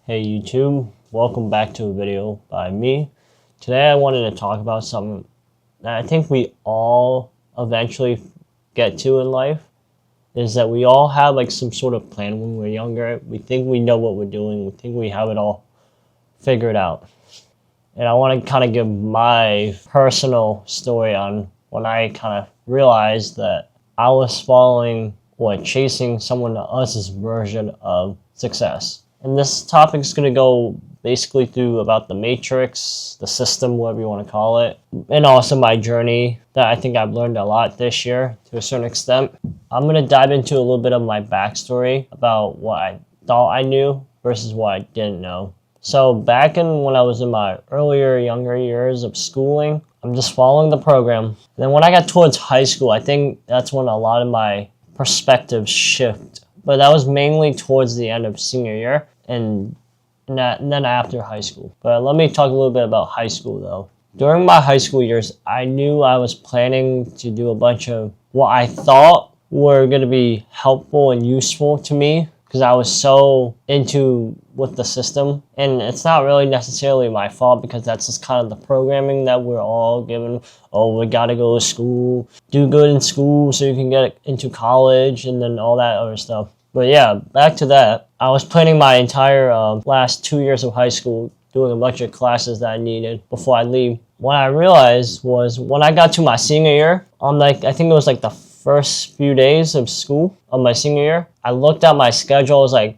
Hey YouTube, welcome back to a video by me. Today I wanted to talk about something that I think we all eventually get to in life, is that we all have like some sort of plan when we're younger. We think we know what we're doing, we think we have it all figured out. And I want to kind of give my personal story on when I kind of realized that I was following or chasing someone else's version of success. And this topic is going to go basically through about the matrix, the system, whatever you want to call it, and also my journey that I think I've learned a lot this year to a certain extent. I'm going to dive into a little bit of my backstory about what I thought I knew versus what I didn't know. So back when I was in my younger years of schooling, I'm just following the program. And then when I got towards high school, I think that's when a lot of my perspectives shift. But that was mainly towards the end of senior year and then after high school. But let me talk a little bit about high school though. During my high school years, I knew I was planning to do a bunch of what I thought were going to be helpful and useful to me because I was so into with the system. And it's not really necessarily my fault because that's just kind of the programming that we're all given. Oh, we gotta go to school, do good in school so you can get into college and then all that other stuff. But yeah, back to that. I was planning my entire last 2 years of high school, doing a bunch of classes that I needed before I leave. What I realized was when I got to my senior year, I think it was like the first few days of school of my senior year, I looked at my schedule. I was like,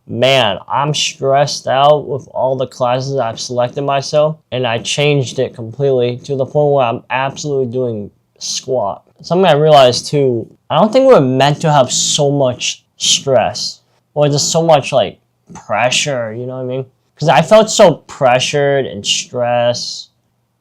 man, I'm stressed out with all the classes I've selected myself, and I changed it completely to the point where I'm absolutely doing squat. Something I realized too, I don't think we're meant to have so much stress or just so much like pressure, you know what I mean? Because I felt so pressured and stressed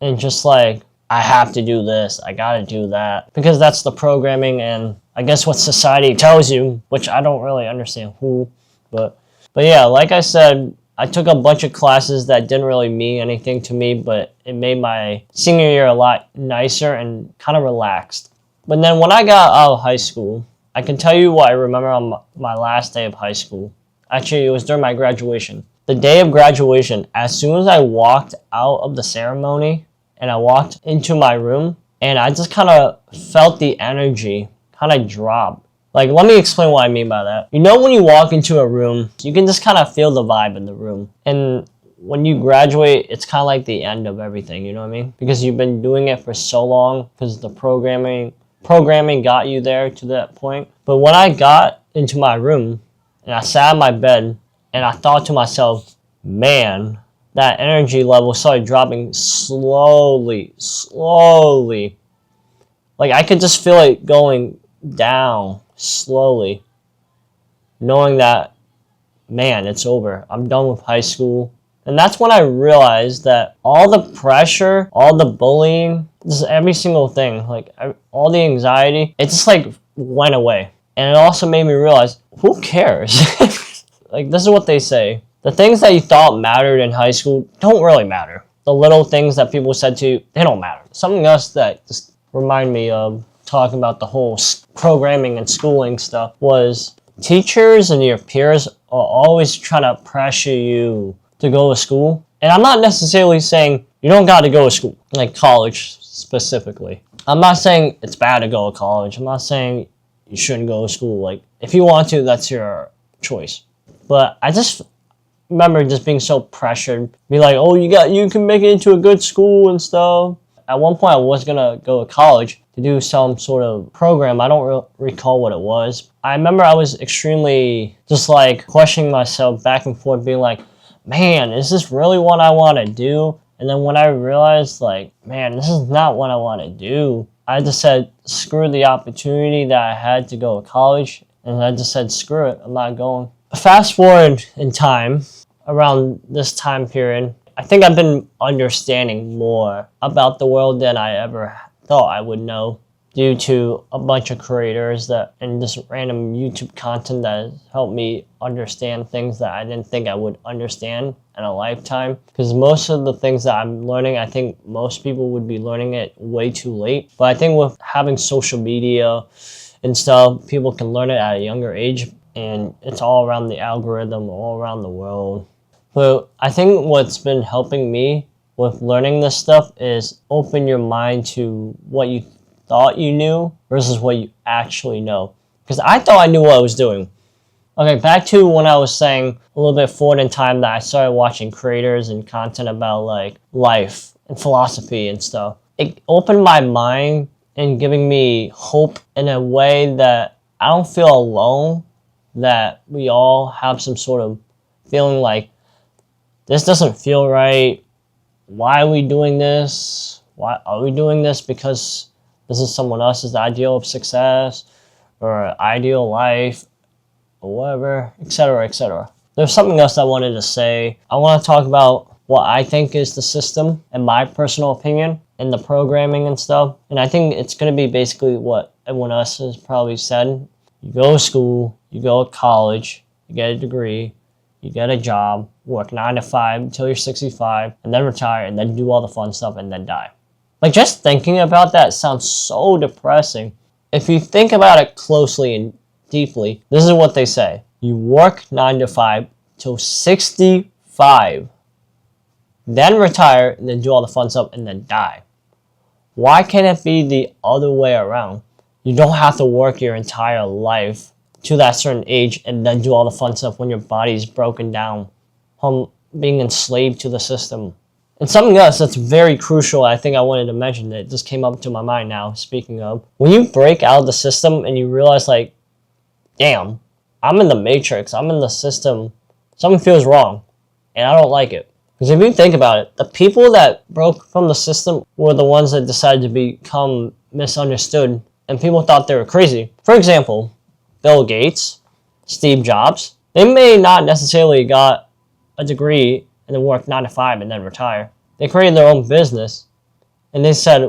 and just like, I have to do this, I gotta do that, because that's the programming and I guess what society tells you, which I don't really understand who, but yeah, like I said, I took a bunch of classes that didn't really mean anything to me, but it made my senior year a lot nicer and kind of relaxed. But then when I got out of high school, I can tell you what I remember on my last day of high school. Actually, it was during my graduation. The day of graduation, as soon as I walked out of the ceremony and I walked into my room, and I just kind of felt the energy kind of drop. Like, let me explain what I mean by that. You know when you walk into a room, you can just kind of feel the vibe in the room. And when you graduate, it's kind of like the end of everything, you know what I mean? Because you've been doing it for so long, because the programming got you there to that point. But when I got into my room and I sat on my bed and I thought to myself, man, that energy level started dropping slowly. Like I could just feel it going down slowly, knowing that, man, it's over. I'm done with high school. And that's when I realized that all the pressure, all the bullying, just every single thing, like all the anxiety, it just like went away. And it also made me realize, who cares? Like, this is what they say. The things that you thought mattered in high school don't really matter. The little things that people said to you, they don't matter. Something else that just reminded me of talking about the whole programming and schooling stuff was teachers and your peers are always trying to pressure you to go to school. And I'm not necessarily saying you don't got to go to school, like college specifically. I'm not saying it's bad to go to college. I'm not saying you shouldn't go to school. Like, if you want to, that's your choice. But I just remember just being so pressured, be like, oh, you can make it into a good school and stuff. At one point, I was gonna go to college to do some sort of program. I don't recall what it was. I remember I was extremely just like questioning myself back and forth, being like, man, is this really what I want to do? And then when I realized, like, man, this is not what I want to do, I just said, screw the opportunity that I had to go to college. And I just said, screw it, I'm not going. Fast forward in time, around this time period, I think I've been understanding more about the world than I ever thought I would know, due to a bunch of creators and just random YouTube content that has helped me understand things that I didn't think I would understand in a lifetime. Because most of the things that I'm learning, I think most people would be learning it way too late. But I think with having social media and stuff, people can learn it at a younger age, and it's all around the algorithm, all around the world. But I think what's been helping me with learning this stuff is open your mind to what you thought you knew versus what you actually know. Because I thought I knew what I was doing. Okay, back to when I was saying a little bit forward in time that I started watching creators and content about like life and philosophy and stuff. It opened my mind and giving me hope in a way that I don't feel alone, that we all have some sort of feeling like this doesn't feel right. Why are we doing this? Why are we doing this? Because this is someone else's ideal of success or ideal life or whatever, etc., etc. There's something else I wanted to say. I want to talk about what I think is the system and my personal opinion and the programming and stuff. And I think it's going to be basically what everyone else has probably said. You go to school, you go to college, you get a degree, you get a job, work 9 to 5 until you're 65, and then retire, and then do all the fun stuff, and then die. Like, just thinking about that sounds so depressing. If you think about it closely and deeply, this is what they say. You work 9 to 5 till 65, then retire, and then do all the fun stuff, and then die. Why can't it be the other way around? You don't have to work your entire life to that certain age and then do all the fun stuff when your body's broken down from being enslaved to the system. And something else that's very crucial, I think I wanted to mention, that just came up to my mind now, speaking of. When you break out of the system and you realize, like, damn, I'm in the matrix, I'm in the system, something feels wrong, and I don't like it. Because if you think about it, the people that broke from the system were the ones that decided to become misunderstood, and people thought they were crazy. For example, Bill Gates, Steve Jobs, they may not necessarily got a degree and then work 9 to 5 and then retire. They created their own business and they said,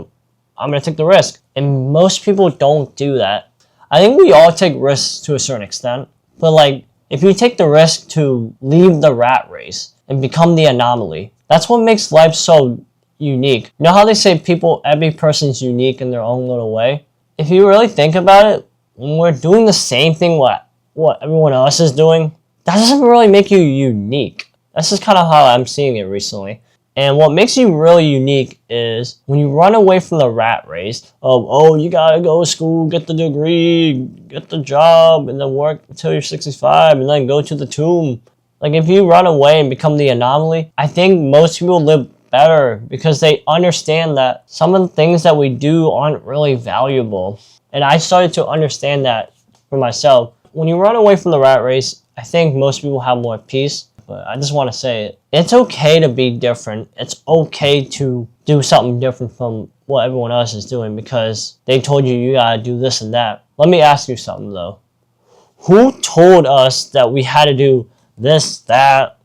I'm going to take the risk. And most people don't do that. I think we all take risks to a certain extent, but like if you take the risk to leave the rat race and become the anomaly, that's what makes life so unique. You know how they say every person's unique in their own little way? If you really think about it, when we're doing the same thing what everyone else is doing, that doesn't really make you unique. That's just kind of how I'm seeing it recently. And what makes you really unique is when you run away from the rat race of, oh, you gotta go to school, get the degree, get the job, and then work until you're 65, and then go to the tomb. Like, if you run away and become the anomaly, I think most people live better because they understand that some of the things that we do aren't really valuable. And I started to understand that for myself. When you run away from the rat race, I think most people have more peace. But I just want to say it. It's okay to be different. It's okay to do something different from what everyone else is doing because they told you gotta do this and that. Let me ask you something though. Who told us that we had to do this, that,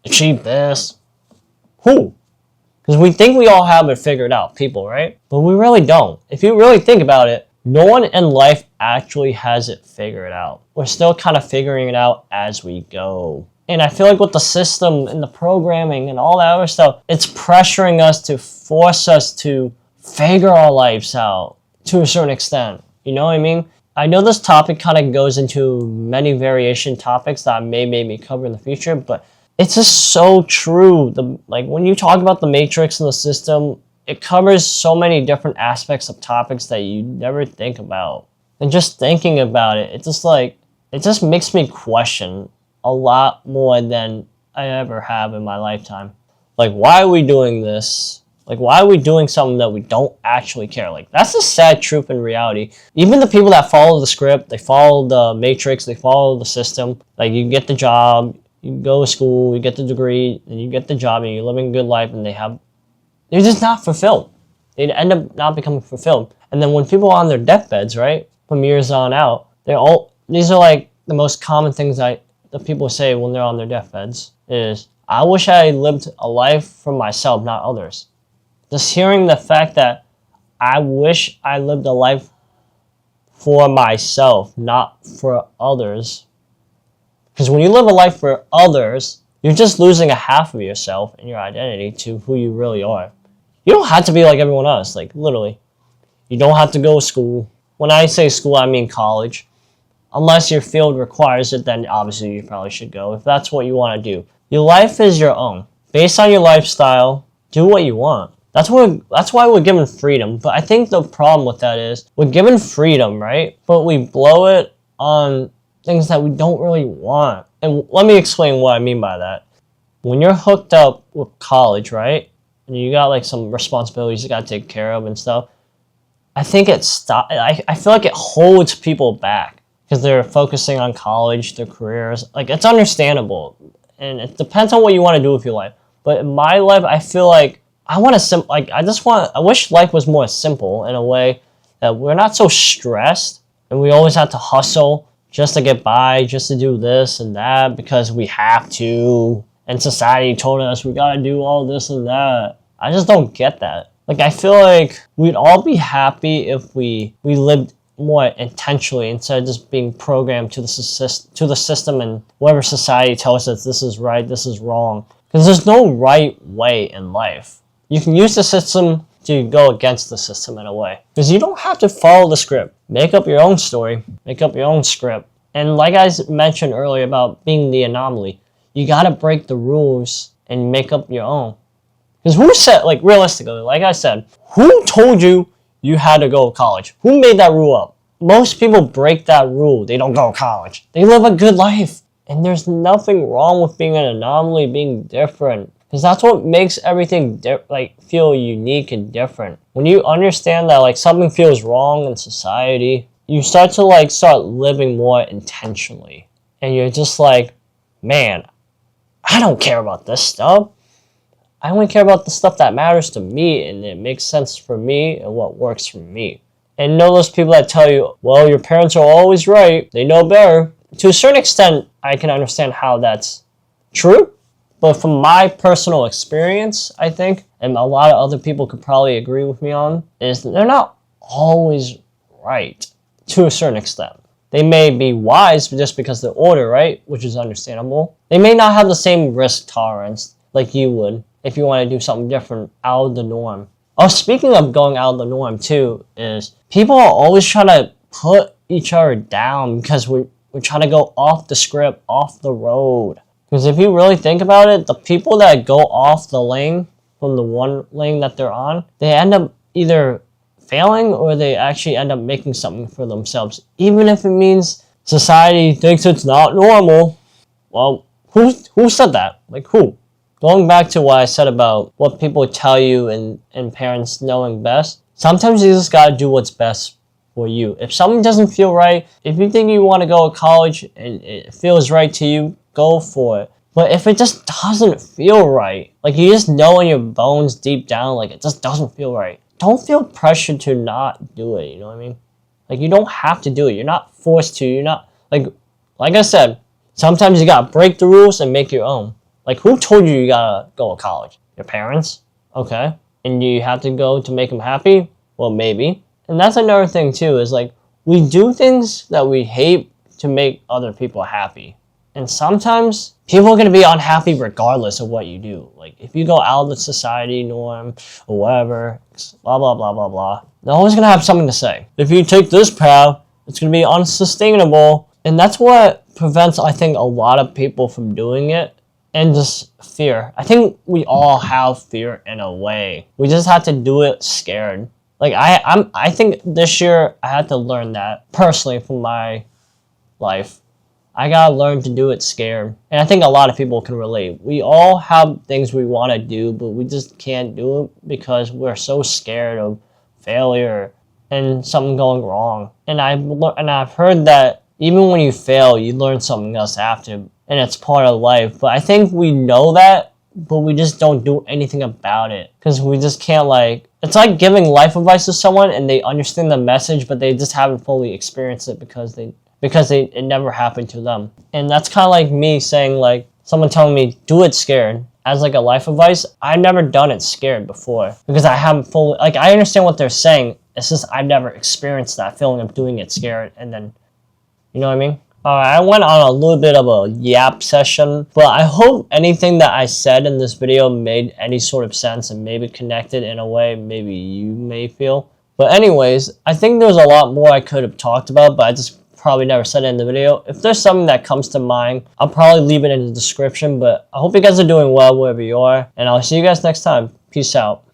achieve this? Who? Because we think we all have it figured out, people, right? But we really don't. If you really think about it, no one in life actually has it figured out. We're still kind of figuring it out as we go. And I feel like with the system and the programming and all that other stuff, it's pressuring us to force us to figure our lives out to a certain extent. You know what I mean? I know this topic kind of goes into many variation topics that I may maybe cover in the future, but it's just so true. Like when you talk about the matrix and the system, it covers so many different aspects of topics that you never think about. And just thinking about it, it just makes me question a lot more than I ever have in my lifetime. Like, why are we doing this? Like, why are we doing something that we don't actually care? Like, that's the sad truth in reality. Even the people that follow the script, they follow the matrix, they follow the system. Like, you get the job, you go to school, you get the degree, and you get the job, and you're living a good life, and they're just not fulfilled. They end up not becoming fulfilled. And then when people are on their deathbeds, right, from years on out, these are like the most common things that people say when they're on their deathbeds is, I wish I lived a life for myself, not others. Just hearing the fact that I wish I lived a life for myself, not for others. Because when you live a life for others, you're just losing a half of yourself and your identity to who you really are. You don't have to be like everyone else, like literally. You don't have to go to school. When I say school, I mean college. Unless your field requires it, then obviously you probably should go if that's what you want to do. Your life is your own. Based on your lifestyle, do what you want. That's why we're given freedom. But I think the problem with that is we're given freedom, right? But we blow it on things that we don't really want. And let me explain what I mean by that. When you're hooked up with college, right? And you got like some responsibilities you got to take care of and stuff. I think I feel like it holds people back because they're focusing on college, their careers. Like, it's understandable. And it depends on what you want to do with your life. But in my life, I feel like I wish life was more simple in a way that we're not so stressed and we always have to hustle just to get by, just to do this and that because we have to. And society told us we gotta do all this and that. I just don't get that. Like, I feel like we'd all be happy if we lived more intentionally instead of just being programmed to the system and whatever society tells us this is right, this is wrong. Because there's no right way in life. You can use the system to go against the system in a way. Because you don't have to follow the script. Make up your own story. Make up your own script. And like I mentioned earlier about being the anomaly, you gotta break the rules and make up your own. Because who said, like, realistically, like I said, who told you you had to go to college? Who made that rule up? Most people break that rule. They don't go to college. They live a good life. And there's nothing wrong with being an anomaly, being different. Because that's what makes everything feel unique and different. When you understand that like something feels wrong in society, you start to start living more intentionally. And you're just like, man, I don't care about this stuff. I only care about the stuff that matters to me and it makes sense for me and what works for me. And know those people that tell you, well, your parents are always right. They know better. To a certain extent, I can understand how that's true. But from my personal experience, I think, and a lot of other people could probably agree with me on, is they're not always right to a certain extent. They may be wise just because they're older, right? Which is understandable. They may not have the same risk tolerance like you would if you want to do something different out of the norm. Oh, speaking of going out of the norm too, is people are always trying to put each other down because we're trying to go off the script, off the road. Because if you really think about it, the people that go off the lane from the one lane that they're on, they end up either failing or they actually end up making something for themselves. Even if it means society thinks it's not normal. Well, who said that? Like, who? Going back to what I said about what people tell you and parents knowing best, sometimes you just gotta do what's best for you. If something doesn't feel right, if you think you want to go to college and it feels right to you, go for it. But if it just doesn't feel right, like you just know in your bones deep down, like it just doesn't feel right, don't feel pressured to not do it, you know what I mean? Like, you don't have to do it. You're not forced to. You're not, like I said, sometimes you gotta break the rules and make your own. Like, who told you gotta go to college? Your parents? Okay. And you have to go to make them happy? Well, maybe. And that's another thing too, is like, we do things that we hate to make other people happy. And sometimes people are going to be unhappy regardless of what you do. Like, if you go out of the society norm or whatever, blah, blah, blah, blah, blah, they're always going to have something to say. If you take this path, it's going to be unsustainable. And that's what prevents, I think, a lot of people from doing it. And just fear. I think we all have fear in a way. We just have to do it scared. Like, I think this year I had to learn that personally from my life. I gotta learn to do it scared. And I think a lot of people can relate. We all have things we want to do, but we just can't do it because we're so scared of failure and something going wrong. And I've heard that even when you fail, you learn something else after, and it's part of life. But I think we know that, but we just don't do anything about it because we just can't, like, it's like giving life advice to someone and they understand the message, but they just haven't fully experienced it because it never happened to them. And that's kind of like me saying, like, someone telling me, do it scared. As like a life advice, I've never done it scared before because I haven't fully, like, I understand what they're saying. It's just I've never experienced that feeling of doing it scared. And then, you know what I mean? I went on a little bit of a yap session, but I hope anything that I said in this video made any sort of sense and maybe connected in a way maybe you may feel. But anyways, I think there's a lot more I could have talked about, but I just probably never said it in the video. If there's something that comes to mind, I'll probably leave it in the description. But I hope you guys are doing well wherever you are. And I'll see you guys next time. Peace out.